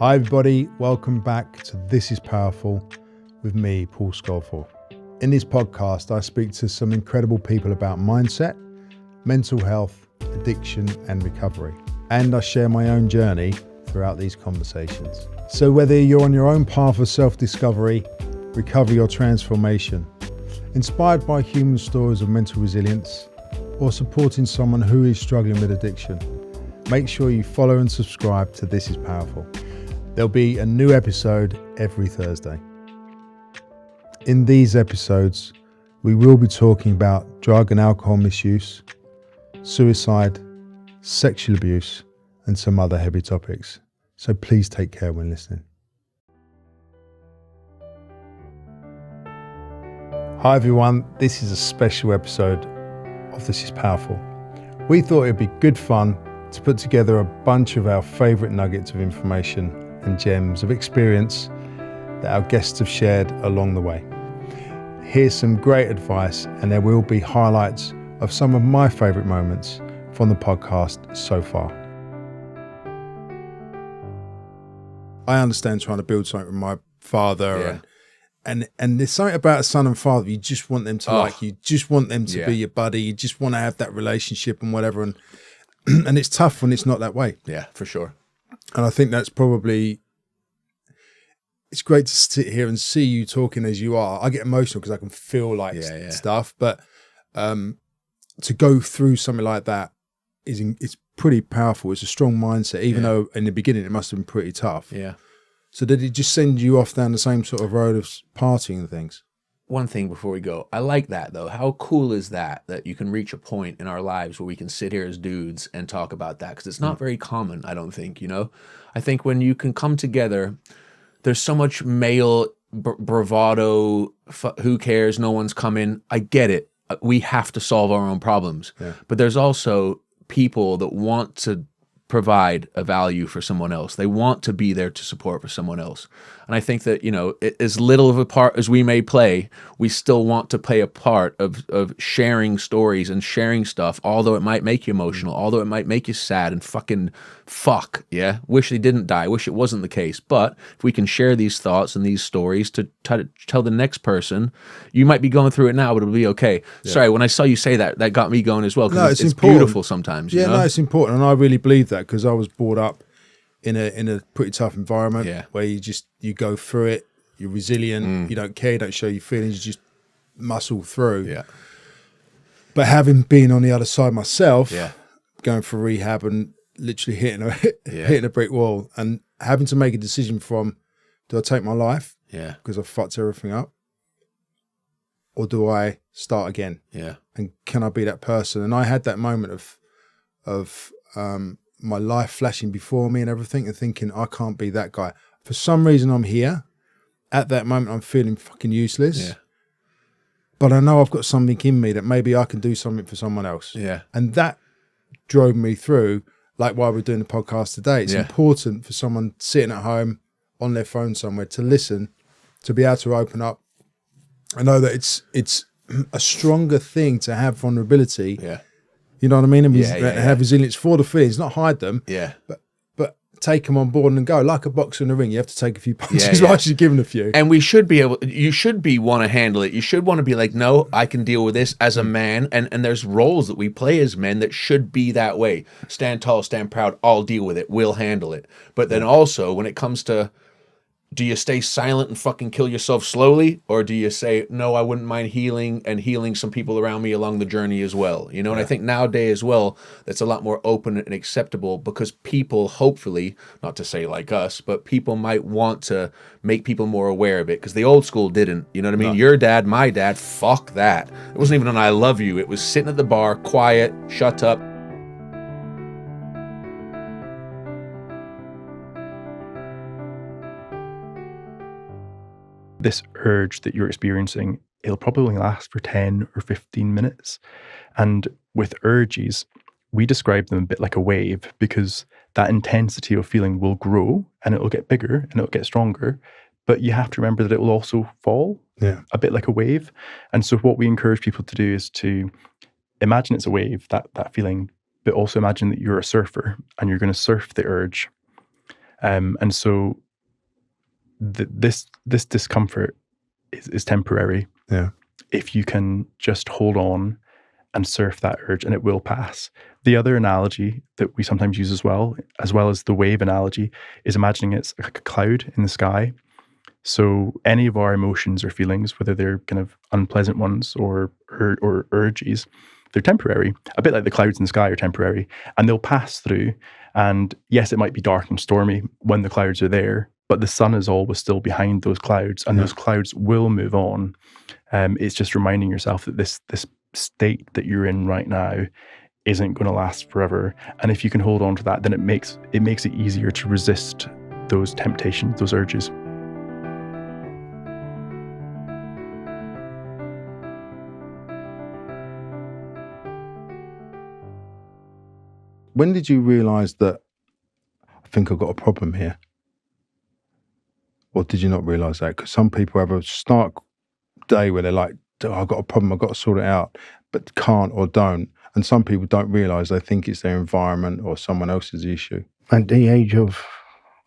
Hi everybody, welcome back to This is Powerful with me, Paul Scolford. In this podcast, I speak to some incredible people about mindset, mental health, addiction and recovery. And I share my own journey throughout these conversations. So whether you're on your own path of self-discovery, recovery or transformation, inspired by human stories of mental resilience, or supporting someone who is struggling with addiction, make sure you follow and subscribe to This is Powerful. There'll be a new episode every Thursday. In these episodes, we will be talking about drug and alcohol misuse, suicide, sexual abuse, and some other heavy topics. So please take care when listening. Hi everyone, this is a special episode of This is Powerful. We thought it'd be good fun to put together a bunch of our favourite nuggets of information and gems of experience that our guests have shared along the way. Here's some great advice, and there will be highlights of some of my favourite moments from the podcast so far. I understand trying to build something with my father, and there's something about a son and father. You just want them to like you, you just want them to be your buddy. You just want to have that relationship and whatever. And and it's tough when it's not that way. Yeah, for sure. And I think that's probably, it's great to sit here and see you talking as you are. I get emotional because I can feel like stuff, but to go through something like that it's pretty powerful. It's a strong mindset, even though in the beginning it must have been pretty tough. Yeah. So did it just send you off down the same sort of road of partying and things? One thing before we go, I like that though. How cool is that you can reach a point in our lives where we can sit here as dudes and talk about that? Because it's not very common, I don't think, you know? I think when you can come together, there's so much male bravado, who cares, no one's coming. I get it. We have to solve our own problems. Yeah. But there's also people that want to provide a value for someone else. They want to be there to support for someone else. And I think that, you know, as little of a part as we may play, we still want to play a part of sharing stories and sharing stuff, although it might make you emotional, although it might make you sad and fucking fuck, yeah? Wish they didn't die, wish it wasn't the case. But if we can share these thoughts and these stories to tell the next person, you might be going through it now, but it'll be okay. Yeah. Sorry, when I saw you say that, that got me going as well, because it's beautiful sometimes. Yeah, you know? No, it's important. And I really believe that because I was brought up in a pretty tough environment where you go through it, you're resilient, you don't care, you don't show your feelings, you just muscle through. Yeah. But having been on the other side myself, going for rehab and literally hitting a brick wall and having to make a decision from, do I take my life? Yeah. Because I fucked everything up? Or do I start again? Yeah. And can I be that person? And I had that moment of my life flashing before me and everything and thinking, I can't be that guy. For some reason, I'm here. At that moment, I'm feeling fucking useless. Yeah. But I know I've got something in me that maybe I can do something for someone else. Yeah. And that drove me through, like why we're doing the podcast today. It's important for someone sitting at home on their phone somewhere to listen, to be able to open up. I know that it's a stronger thing to have vulnerability. Yeah. You know what I mean? And have resilience for the feelings, not hide them. Yeah. But take them on board and go. Like a boxer in the ring, you have to take a few punches while you're giving a few. And you should want to handle it. You should want to be like, no, I can deal with this as a man. And there's roles that we play as men that should be that way. Stand tall, stand proud, I'll deal with it. We'll handle it. But then also when it comes to, do you stay silent and fucking kill yourself slowly? Or do you say, no, I wouldn't mind healing some people around me along the journey as well? You know, and I think nowadays as well, that's a lot more open and acceptable because people, hopefully, not to say like us, but people might want to make people more aware of it because the old school didn't. You know what I mean? No. Your dad, my dad, fuck that. It wasn't even an I love you. It was sitting at the bar, quiet, shut up. This urge that you're experiencing, it'll probably last for 10 or 15 minutes. And with urges, we describe them a bit like a wave because that intensity of feeling will grow and it'll get bigger and it'll get stronger. But you have to remember that it will also fall a bit like a wave. And so what we encourage people to do is to imagine it's a wave, that feeling, but also imagine that you're a surfer and you're going to surf the urge. And so this discomfort is temporary. Yeah. If you can just hold on and surf that urge, and it will pass. The other analogy that we sometimes use as well as the wave analogy, is imagining it's like a cloud in the sky. So any of our emotions or feelings, whether they're kind of unpleasant ones or urges, they're temporary. A bit like the clouds in the sky are temporary, and they'll pass through. And yes, it might be dark and stormy when the clouds are there, but the sun is always still behind those clouds, and those clouds will move on. It's just reminding yourself that this state that you're in right now isn't going to last forever. And if you can hold on to that, then it makes it easier to resist those temptations, those urges. When did you realise that I think I've got a problem here? Or did you not realise that? Because some people have a stark day where they're like, oh, I've got a problem, I've got to sort it out, but can't or don't. And some people don't realise, they think it's their environment or someone else's issue. At the age of,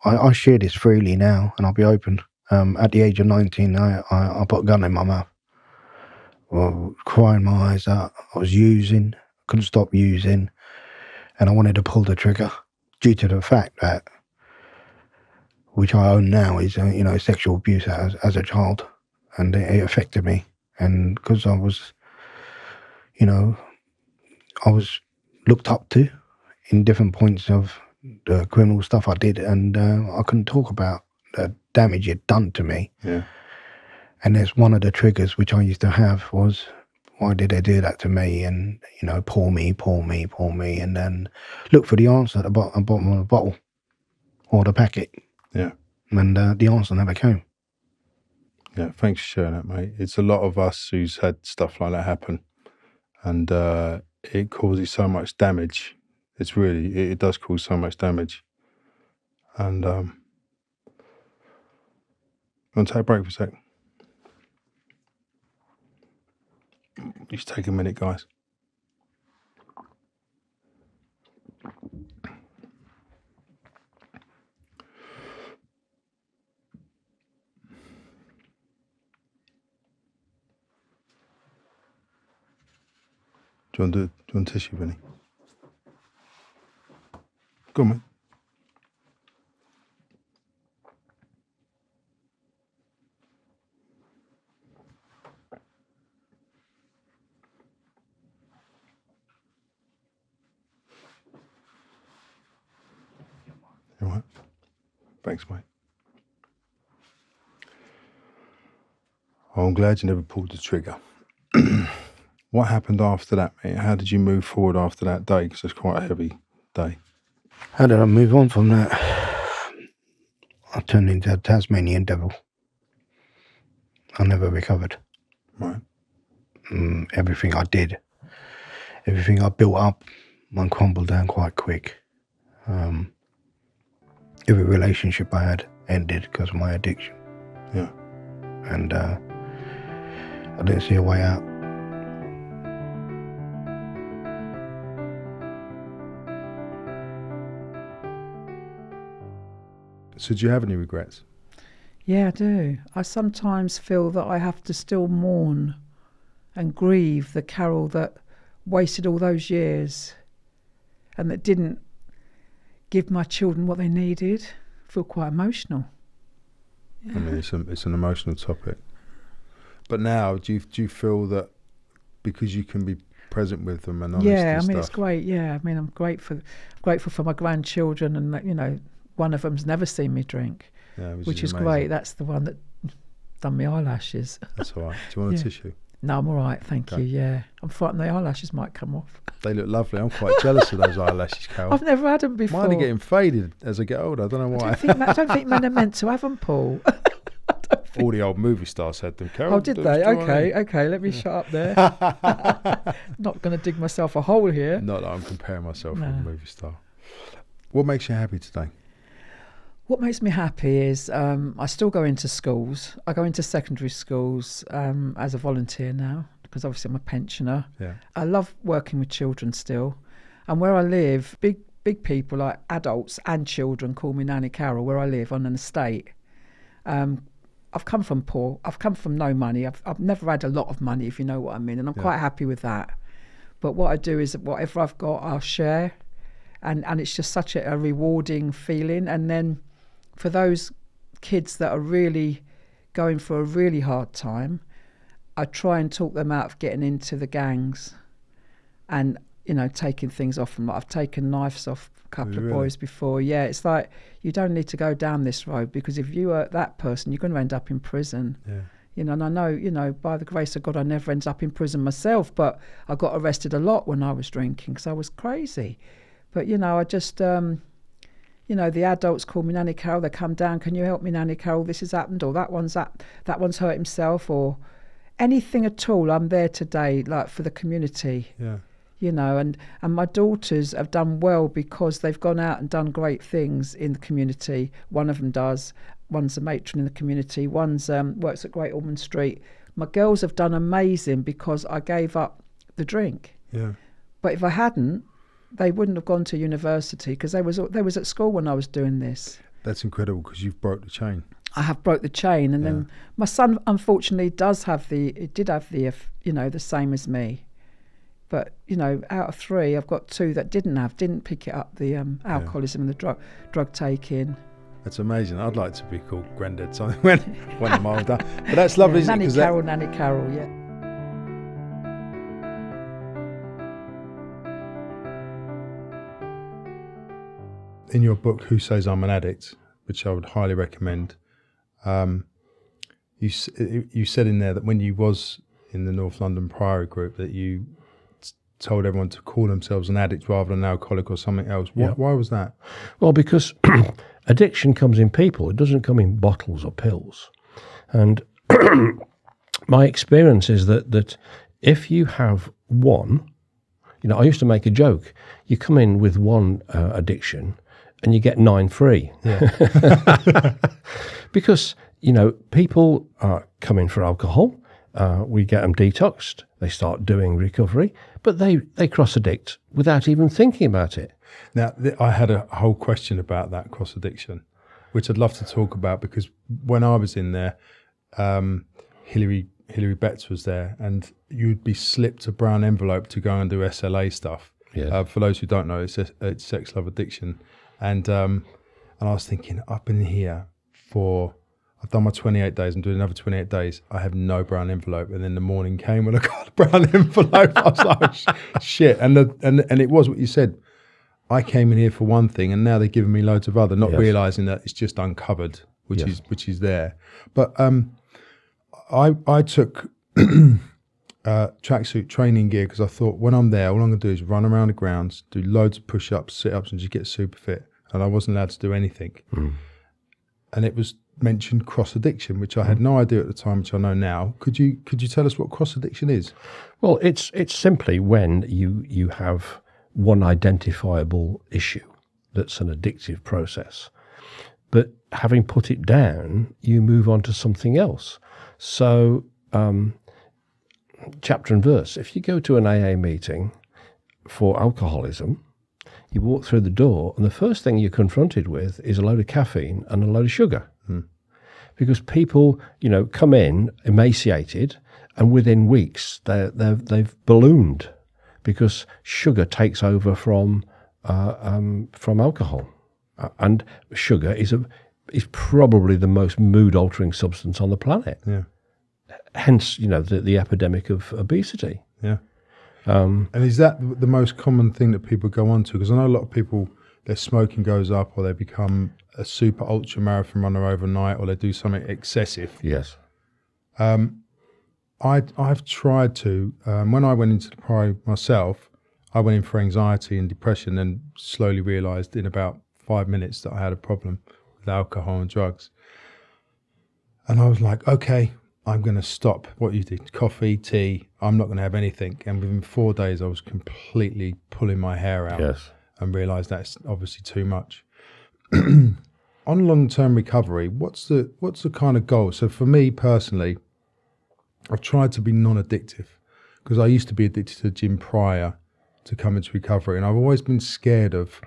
I share this freely now, and I'll be open. At the age of 19, I put a gun in my mouth. Well, crying my eyes out. I was using, couldn't stop using, and I wanted to pull the trigger due to the fact that, which I own now, is sexual abuse as a child, and it affected me. And because I was looked up to in different points of the criminal stuff I did, and I couldn't talk about the damage it done to me. Yeah. And there's one of the triggers which I used to have was, why did they do that to me? And, pour me, and then look for the answer at the bottom of the bottle or the packet. Yeah. And the answer never came. Yeah, thanks for sharing that, mate. It's a lot of us who's had stuff like that happen, and it causes so much damage. It does cause so much damage. And you want to take a break for a sec? Just take a minute, guys. Do you want tissue, Vinny? Go on, mate. You all right? Thanks, mate. Oh, I'm glad you never pulled the trigger. What happened after that, mate? How did you move forward after that day? Because it's quite a heavy day. How did I move on from that? I turned into a Tasmanian devil. I never recovered. Right. Everything I did, everything I built up, I crumbled down quite quick. Every relationship I had ended because of my addiction. Yeah. And I didn't see a way out. So do you have any regrets? Yeah, I do. I sometimes feel that I have to still mourn and grieve the Carol that wasted all those years and that didn't give my children what they needed. I feel quite emotional. Yeah. I mean, it's an emotional topic. But now, do you feel that because you can be present with them and honest yeah, and I mean, stuff, it's great. Yeah, I mean, I'm grateful for my grandchildren, and one of them's never seen me drink, which is amazing. great. That's the one that done my eyelashes. That's all right. Do you want a tissue? No, I'm all right, thank you. Yeah, I'm frightened the eyelashes might come off. They look lovely. I'm quite jealous of those eyelashes, Carol. I've never had them before. Mine are getting faded as I get older. I don't know why. I don't think men are meant to have them, Paul. All the old movie stars had them, Carol. Oh, did they? Okay, let me shut up there. Not going to dig myself a hole here. Not that I'm comparing myself with a movie star. What makes you happy today? What makes me happy is I still go into schools. I go into secondary schools as a volunteer now, because obviously I'm a pensioner. Yeah. I love working with children still. And where I live, big big people, like adults and children, call me Nanny Carol where I live on an estate. I've come from poor. I've come from no money. I've never had a lot of money, if you know what I mean, and I'm quite happy with that. But what I do is whatever I've got, I'll share, and it's just such a rewarding feeling. And then for those kids that are really going for a really hard time, I try and talk them out of getting into the gangs, and taking things off them. Like I've taken knives off a couple of boys before. Yeah, it's like, you don't need to go down this road, because if you hurt that person, you're going to end up in prison. Yeah. And I know, by the grace of God, I never ended up in prison myself, but I got arrested a lot when I was drinking because I was crazy. But, I just, the adults call me Nanny Carol. They come down, can you help me, Nanny Carol? This has happened, or that one's hurt himself, or anything at all. I'm there today, like, for the community. Yeah. And my daughters have done well because they've gone out and done great things in the community. One of them does. One's a matron in the community. One's works at Great Ormond Street. My girls have done amazing because I gave up the drink. Yeah. But if I hadn't, they wouldn't have gone to university, because they was at school when I was doing this. That's incredible, because you've broke the chain. I have broke the chain, and then my son unfortunately did have the same as me. But, out of 3, I've got 2 that didn't pick it up, the alcoholism and the drug taking. That's amazing. I'd like to be called Granddad something when I'm older. But that's lovely, isn't it? Nanny Carol, yeah. In your book, Who Says I'm an Addict, which I would highly recommend, you said in there that when you was in the North London Priory group that you told everyone to call themselves an addict rather than an alcoholic or something else. Why was that? Well, because addiction comes in people. It doesn't come in bottles or pills. And my experience is that if you have one, I used to make a joke. You come in with one addiction and you get 9 free. Yeah. Because, people come in for alcohol. We get them detoxed. They start doing recovery, but they cross-addict without even thinking about it. Now, I had a whole question about that cross-addiction, which I'd love to talk about, because when I was in there, Hilary Betts was there, and you'd be slipped a brown envelope to go and do SLA stuff. Yes. For those who don't know, it's sex, love, addiction. And I was thinking, I've been here I've done my 28 days. I'm doing another 28 days. I have no brown envelope. And then the morning came when I got the brown envelope. I was like, oh, shit. And it was what you said. I came in here for one thing, and now they're giving me loads of other, not realising that it's just uncovered, which is there. But I took tracksuit training gear because I thought, when I'm there, all I'm going to do is run around the grounds, do loads of push-ups, sit-ups, and just get super fit. And I wasn't allowed to do anything. And it was mentioned cross-addiction, which I had no idea at the time, which I know now. Could you tell us what cross-addiction is? Well, it's simply when you have one identifiable issue that's an addictive process. But having put it down, you move on to something else. So, chapter and verse, if you go to an AA meeting for alcoholism, you walk through the door and the first thing you're confronted with is a load of caffeine and a load of sugar. Because people, come in emaciated, and within weeks they've ballooned because sugar takes over from alcohol, and sugar is probably the most mood-altering substance on the planet. Yeah. Hence, the epidemic of obesity. Yeah. And is that the most common thing that people go on to? Because I know a lot of people, their smoking goes up, or they become a super ultra marathon runner overnight, or they do something excessive. Yes. I've tried to, when I went into the Priory myself, I went in for anxiety and depression, and slowly realised in about 5 minutes that I had a problem with alcohol and drugs. And I was like, okay, I'm going to stop what you did, coffee, tea, I'm not going to have anything. And within 4 days, I was completely pulling my hair out. Yes. And realised that's obviously too much. On long-term recovery, what's the kind of goal? So for me personally, I've tried to be non-addictive, because I used to be addicted to the gym prior to coming to recovery, and I've always been scared of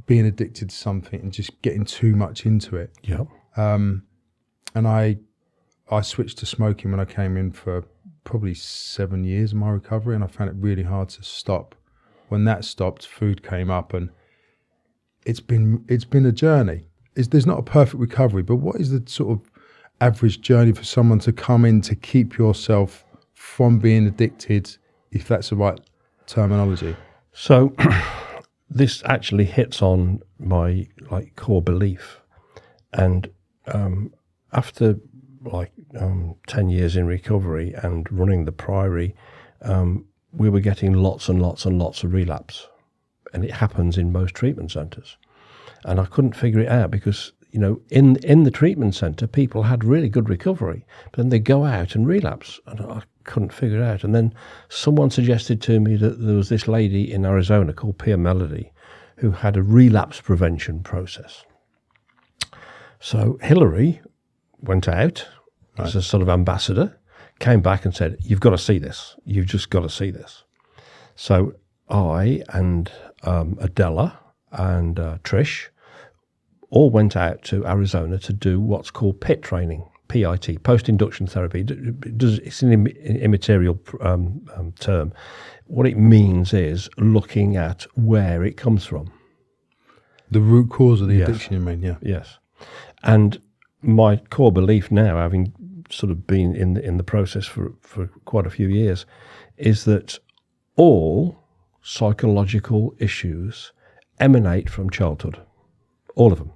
being addicted to something and just getting too much into it. Yeah. And I switched to smoking when I came in for probably 7 years of my recovery, and I found it really hard to stop. When that stopped, food came up, and it's been a journey. There's not a perfect recovery, but what is the sort of average journey for someone to come in to keep yourself from being addicted, if that's the right terminology? So this actually hits on my core belief, and after 10 years in recovery and running the Priory, we were getting lots and lots and lots of relapse, and it happens in most treatment centres. And I couldn't figure it out because, in the treatment centre, people had really good recovery, but then they go out and relapse, and I couldn't figure it out. And then someone suggested to me that there was this lady in Arizona called Pia Melody who had a relapse prevention process. So Hillary went out as a sort of ambassador, came back and said, "You've got to see this. You've just got to see this." So I and Adela and Trish all went out to Arizona to do what's called PIT training, PIT, post-induction therapy. It's an immaterial term. What it means is looking at where it comes from. The root cause of the addiction, you mean, yeah. Yes. And my core belief now, having sort of been in the process for quite a few years, is that all psychological issues emanate from childhood, all of them.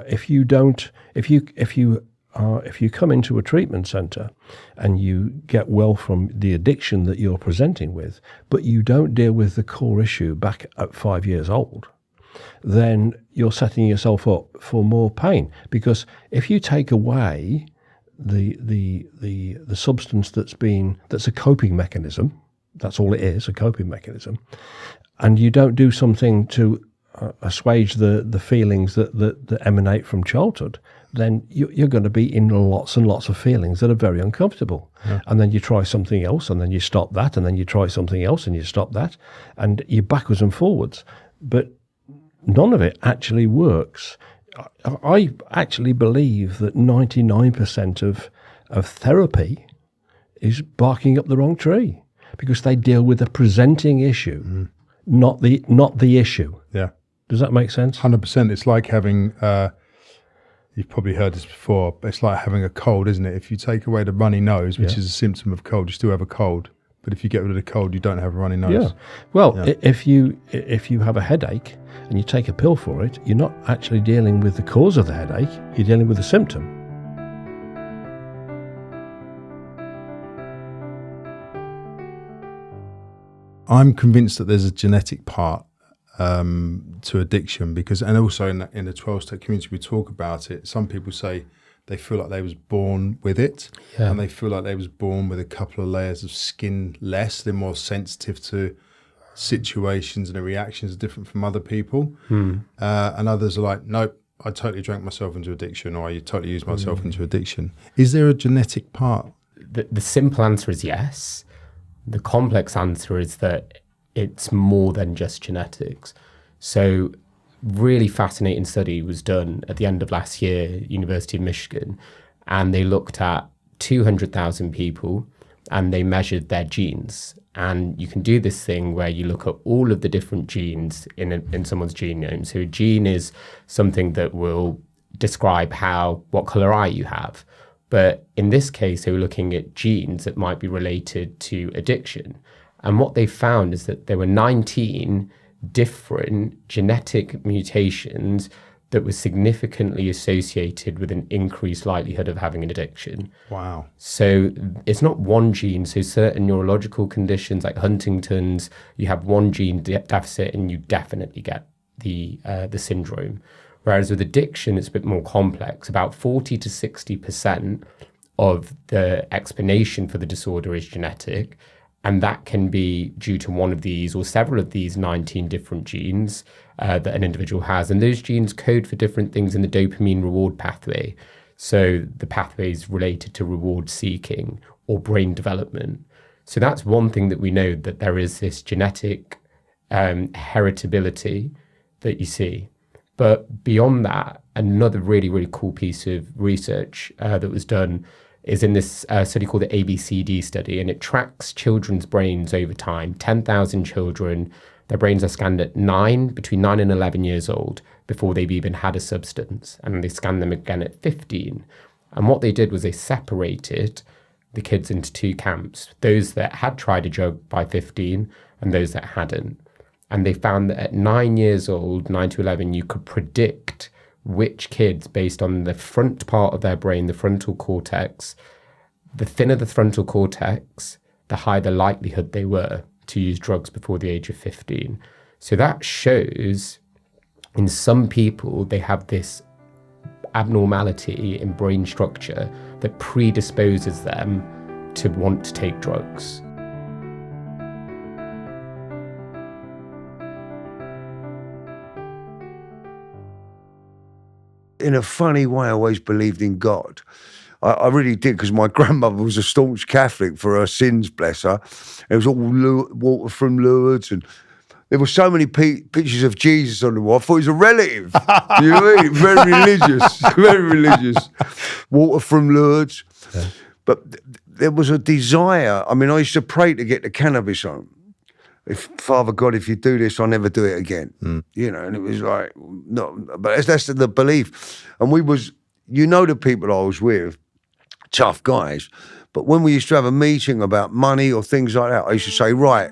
If you come into a treatment centre and you get well from the addiction that you're presenting with, but you don't deal with the core issue back at 5 years old, then you're setting yourself up for more pain. Because if you take away the substance that's a coping mechanism, that's all it is, a coping mechanism, and you don't do something to assuage the feelings that emanate from childhood, then you're going to be in lots and lots of feelings that are very uncomfortable. Yeah. And then you try something else, and then you stop that, and then you try something else, and you stop that, and you're backwards and forwards. But none of it actually works. I actually believe that 99% of therapy is barking up the wrong tree, because they deal with a presenting issue, not the issue. Yeah. Does that make sense? 100%. It's like having, you've probably heard this before, but it's like having a cold, isn't it? If you take away the runny nose, which is a symptom of cold, you still have a cold. But if you get rid of the cold, you don't have a runny nose. Yeah. Well, if you have a headache and you take a pill for it, you're not actually dealing with the cause of the headache, you're dealing with the symptom. I'm convinced that there's a genetic part to addiction, because, and also in the 12-step community we talk about it. Some people say they feel like they was born with it, and they feel like they was born with a couple of layers of skin less. They're more sensitive to situations, and the reactions are different from other people. And others are like, nope, I totally drank myself into addiction, or I totally used myself into addiction. Is there a genetic part? The simple answer is yes. The complex answer is that it's more than just genetics. So really fascinating study was done at the end of last year, University of Michigan, and they looked at 200,000 people and they measured their genes. And you can do this thing where you look at all of the different genes in someone's genome. So a gene is something that will describe what color eye you have. But in this case, they were looking at genes that might be related to addiction. And what they found is that there were 19 different genetic mutations that were significantly associated with an increased likelihood of having an addiction. Wow. So it's not one gene. So certain neurological conditions like Huntington's, you have one gene deficit and you definitely get the syndrome. Whereas with addiction, it's a bit more complex. About 40 to 60% of the explanation for the disorder is genetic. And that can be due to one of these or several of these 19 different genes that an individual has. And those genes code for different things in the dopamine reward pathway. So the pathway is related to reward seeking or brain development. So that's one thing that we know, that there is this genetic heritability that you see. But beyond that, another really, really cool piece of research that was done is in this study called the ABCD study, and it tracks children's brains over time. 10,000 children, their brains are scanned at between 9 and 11 years old before they've even had a substance, and they scanned them again at 15. And what they did was they separated the kids into two camps, those that had tried a drug by 15 and those that hadn't. And they found that at 9 years old, 9 to 11, you could predict which kids, based on the front part of their brain, the frontal cortex, the thinner the frontal cortex, the higher the likelihood they were to use drugs before the age of 15. So that shows in some people, they have this abnormality in brain structure that predisposes them to want to take drugs. In a funny way, I always believed in God. I really did, because my grandmother was a staunch Catholic for her sins, bless her. It was all water from Lourdes, and there were so many pictures of Jesus on the wall. I thought he was a relative. You know what I mean? Very religious, very religious. Water from Lourdes. Yeah. But there was a desire. I mean, I used to pray to get the cannabis home. If Father God, if you do this, I'll never do it again. You know, and it was like, no, but that's the belief. And we was, you know, the people I was with, tough guys. But when we used to have a meeting about money or things like that, I used to say, right,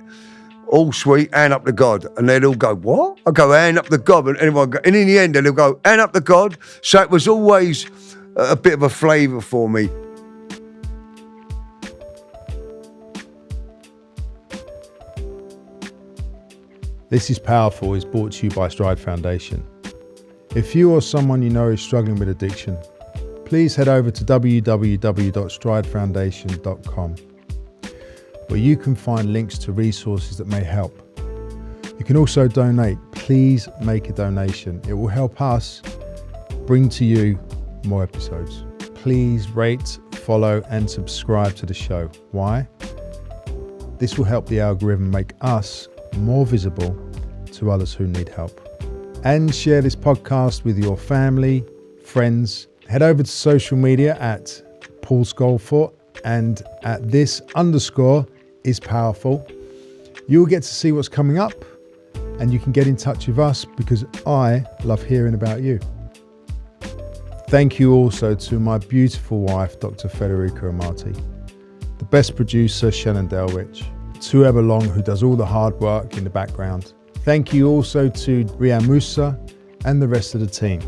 all sweet, hand up to God. And they'd all go, what? I go, hand up to God. And everyone go, and in the end, they'll go, hand up to God. So it was always a bit of a flavour for me. This is Powerful is brought to you by Stride Foundation. If you or someone you know is struggling with addiction, please head over to www.stridefoundation.com, where you can find links to resources that may help. You can also donate. Please make a donation. It will help us bring to you more episodes. Please rate, follow, and subscribe to the show. Why? This will help the algorithm make us more visible to others who need help. And share this podcast with your family, friends. Head over to social media at Paul Scolfort and at this_is_powerful. You'll get to see what's coming up, and you can get in touch with us because I love hearing about you. Thank you also to my beautiful wife, Dr. Federica Amati, the best producer, Shannon Delwich, to Ebba Long, who does all the hard work in the background. Thank you also to Rian Musa and the rest of the team.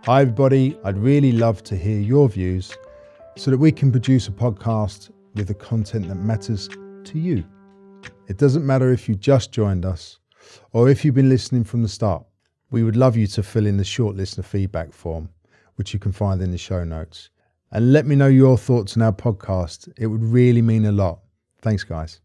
Hi everybody, I'd really love to hear your views so that we can produce a podcast with the content that matters to you. It doesn't matter if you just joined us or if you've been listening from the start. We would love you to fill in the short listener feedback form, which you can find in the show notes. And let me know your thoughts on our podcast. It would really mean a lot. Thanks, guys.